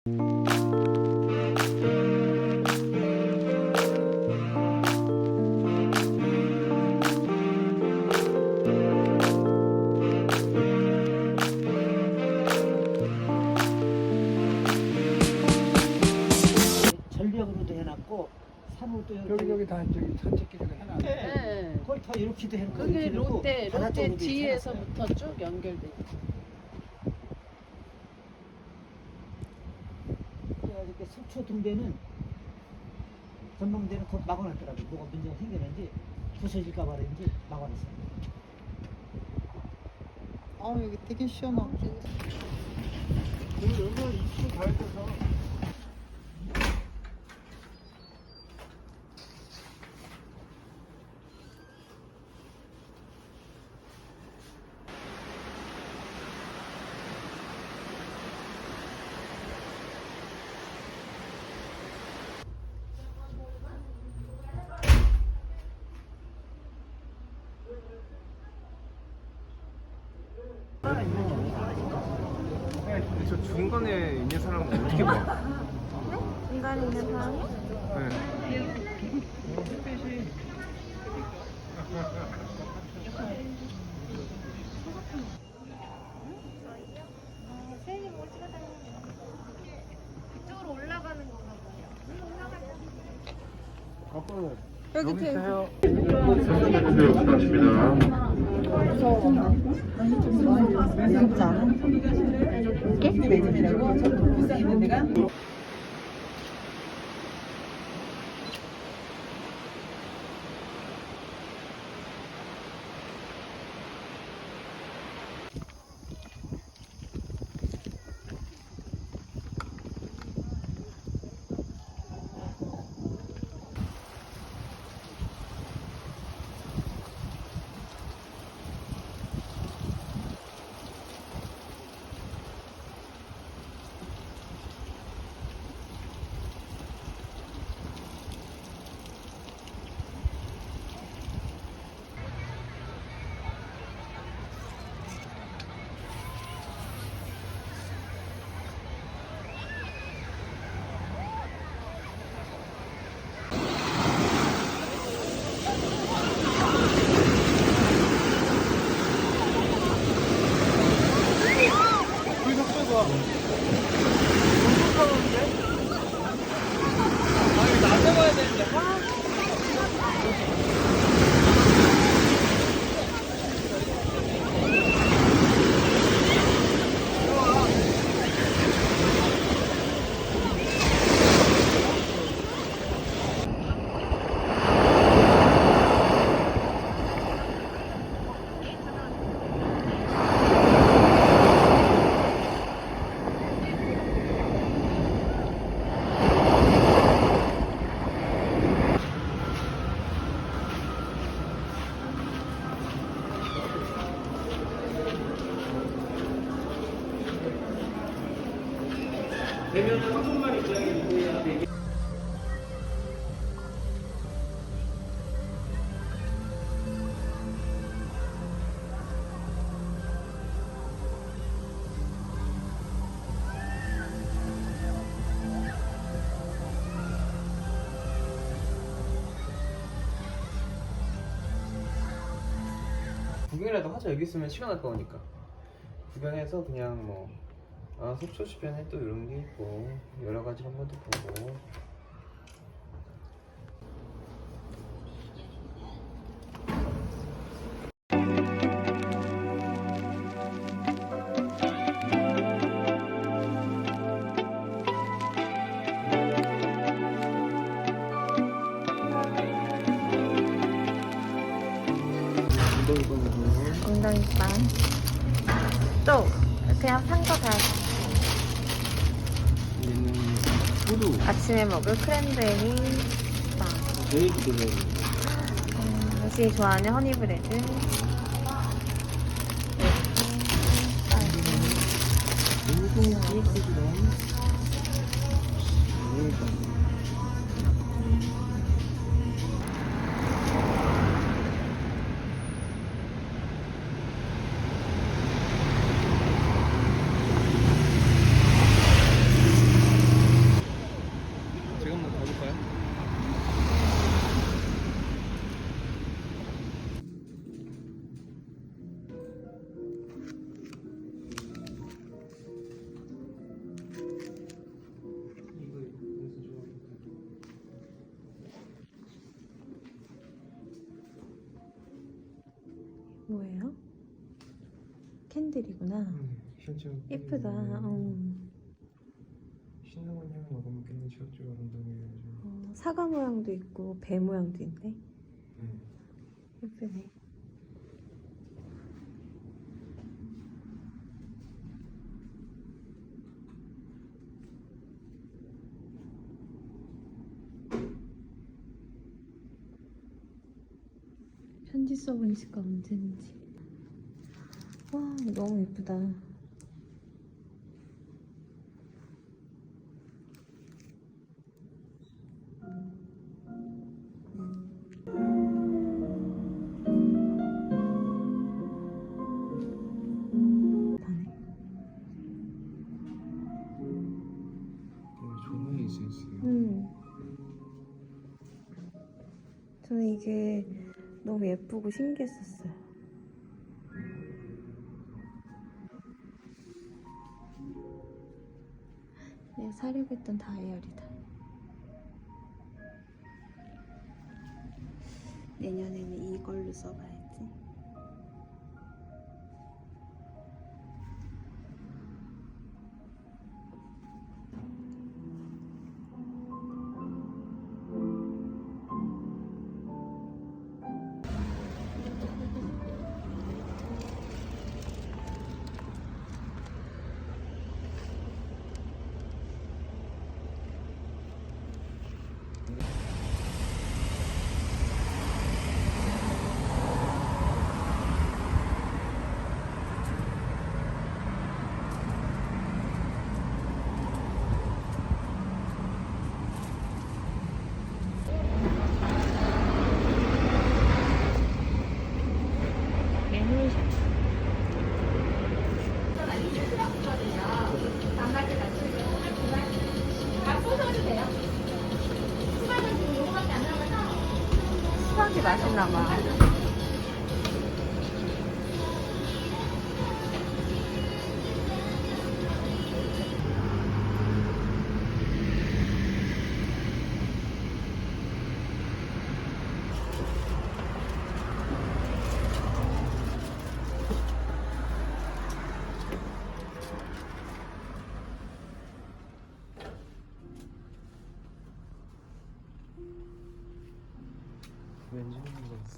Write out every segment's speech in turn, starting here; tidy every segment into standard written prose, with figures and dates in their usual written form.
전력으로도 해놨고 산후도 여기 다 저기 산책길을 해놨네. 네. 그걸 다 이렇게도 해놓고 그게 이렇게 해놓고 롯데 바닷속으로 뒤에서부터 쭉 연결돼 있죠. 이렇게 속초 등대는 전망대는 곧 막아놨더라고. 뭐가 문제가 생겼는지 부서질까 봐인지 막아놨어요. 여기 되게 시원하고. 여기 입구 밝아서 저 중간에 있는 사람은 어떻게 봐? 중간에 있는 사람이? 네. 세인이 뭘 찍어다니는 그쪽으로 올라가는 건가 봐요. 여기 있어요. 무섭지 않아? 구경이라도 하자. 여기 있으면 시간 아까우니까. 구경해서 그냥 뭐 속초 주변에 또 이런 게 있고 여러 가지 한 번 더 보고. 엉덩이빵. 또 그냥 산 거 다. 얘는 호두. 아침에 먹을 크랜베리 빵. 베이크도 역시 좋아하는 허니브레드. 뭐예요? 캔들이구나. 실제로 예쁘다. 신나는 향 먹으면 굉장히 지역적으로 아름다워가지고. 사과 모양도 있고 배 모양도 있네. 예쁘네. 편지 써본 지가 언제인지. 와, 너무 예쁘다. 조명이 있었어요. 저는 이게 너무 예쁘고 신기했었어요. 내가 사려고 했던 다이어리다. 내년에는 이걸로 써봐야지. 수박이 맛있나 봐. 왠지 하는 거 같아.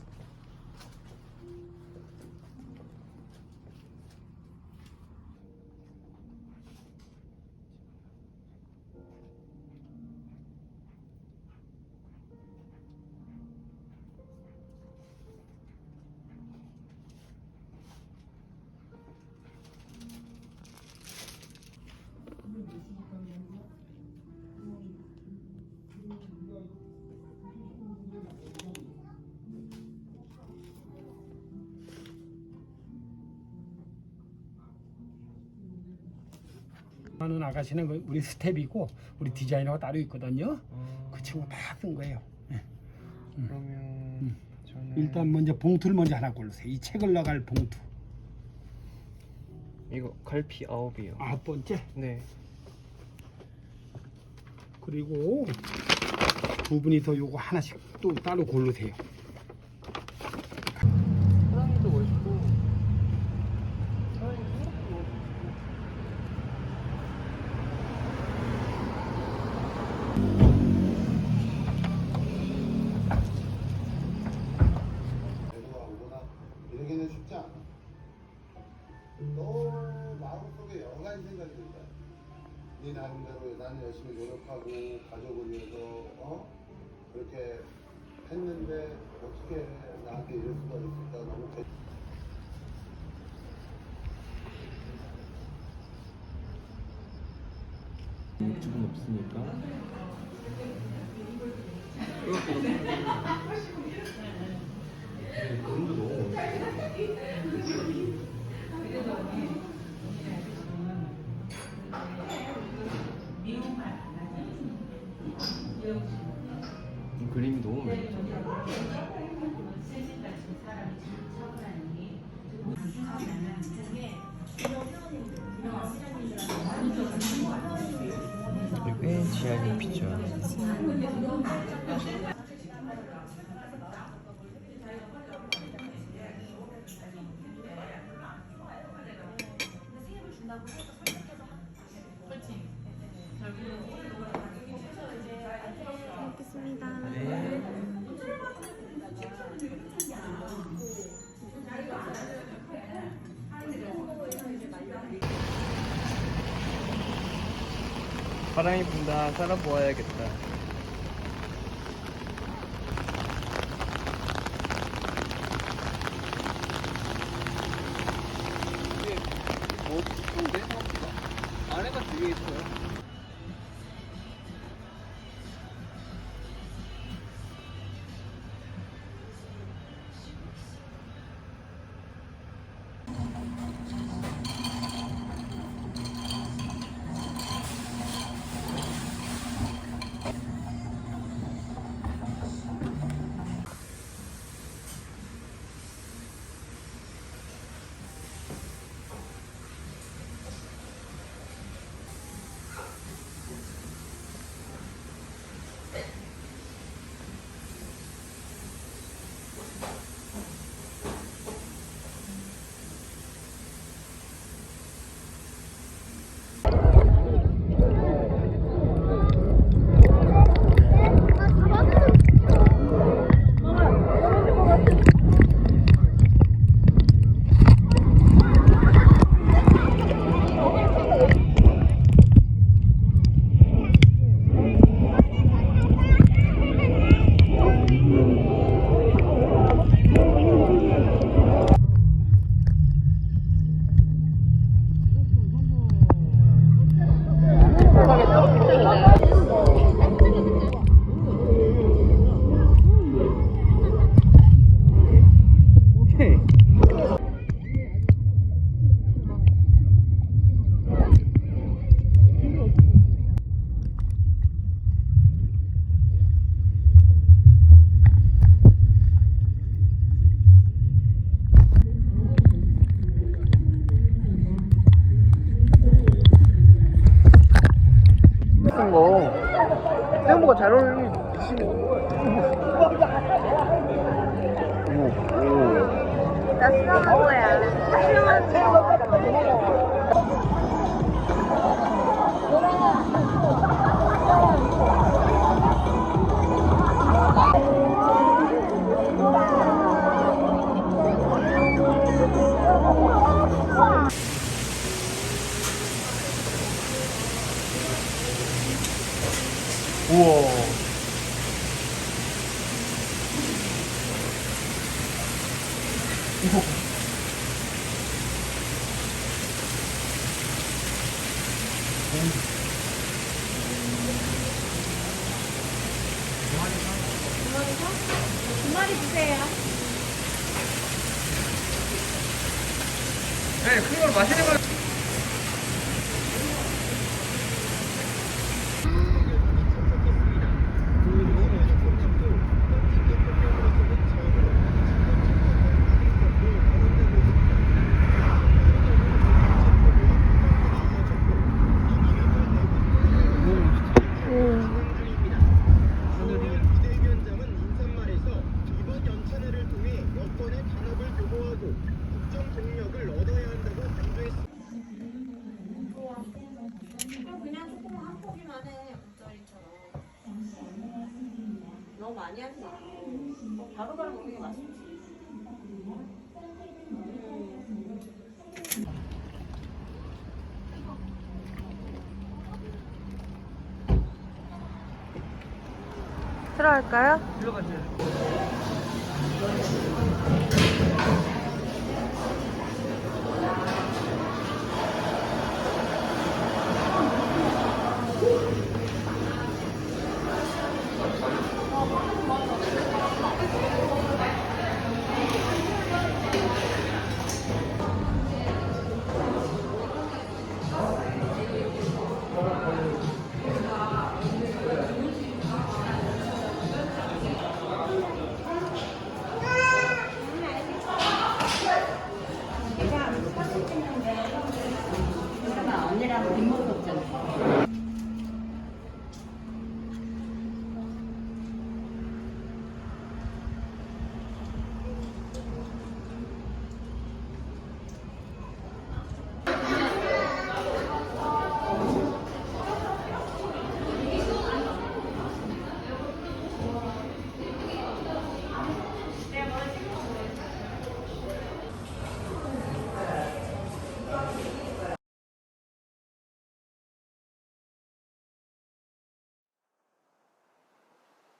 하는 아가씨는 우리 스텝이고 우리 디자이너가 따로 있거든요. 그 친구 다 쓴 거예요. 그러면 저는 일단 먼저 봉투를 먼저 하나 고르세요. 이 책을 나갈 봉투. 이거 갈피 9이요. 9번째. 네. 그리고 두 분이서 요거 하나씩 또 따로 고르세요. 사랑이도 멋있고. 이러기는 쉽지 않아. 너 마음속에 여러 가지 생각이 들 거야. 네 나름대로 나는 열심히 노력하고 가족을 위해서 그렇게 했는데 어떻게 나한테 이럴 수가 있을까 너무 육즙은 없으니까. 그림도 너무 이 그림이 너무美. 꽤 지하 깊이죠. 바람이 분다. 살아 보아야겠다. 이게 뭐 예쁜데 생각보다? 안에가 되게 예뻐요. 생각보다 잘 어울리네. 나 수영할 거야. 수영할 거야. 우와. 두 마리 주세요. 네, 큰 걸 마시는 걸. 너무 많이 하지 마. 바로바로 먹는 게 맛있지. 들어갈까요?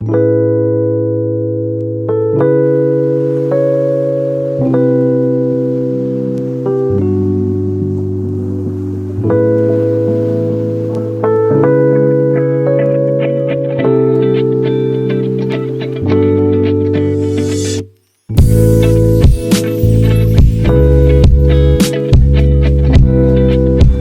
네.